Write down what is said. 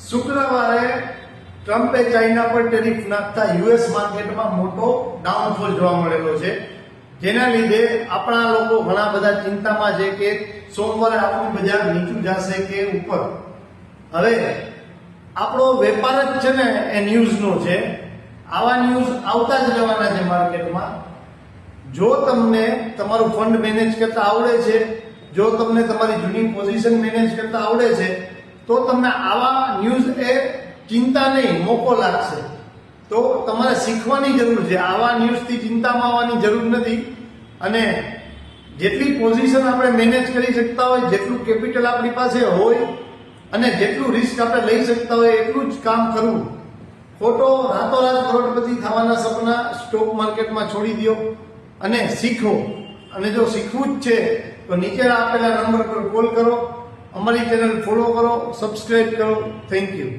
શુક્રવારે ટ્રમ્પે ચાઇના પર ટેરિફ નાખતા યુએસ માર્કેટમાં મોટો ડાઉનફોલ જોવા મળેલો છે, જેના લીધે આપણા લોકો ઘણા બધા ચિંતામાં છે કે સોમવારે આપણું બજાર નીચું જશે કે ઉપર. હવે આપણો વેપાર જ છે ને એ ન્યૂઝનો છે. આવા ન્યૂઝ આવતા જ રહેવાના છે માર્કેટમાં. જો તમને તમારું ફંડ મેનેજ કરતા આવડે છે, જો તમને તમારી જૂની પોઝિશન મેનેજ કરતા આવડે છે, તો તમને આવા ન્યૂઝ એ ચિંતા નહીં, મોકો લાગશે. તો તમારે શીખવાની જરૂર છે. આવા ન્યૂઝથી ચિંતામાં આવવાની જરૂર નથી. અને જેટલી પોઝિશન આપણે મેનેજ કરી શકતા હોય, જેટલું કેપિટલ આપણી પાસે હોય અને જેટલું રિસ્ક આપણે લઈ શકતા હોય એટલું જ કામ કરવું. ખોટો રાતોરાત કરોડપતિ થવાના સપના સ્ટોક માર્કેટમાં છોડી દો અને શીખો. અને જો શીખવું જ છે તો નીચે આપેલા નંબર પર કોલ કરો, અમારી ચેનલ ફોલો કરો, સબસ્ક્રાઇબ કરો. Thank you.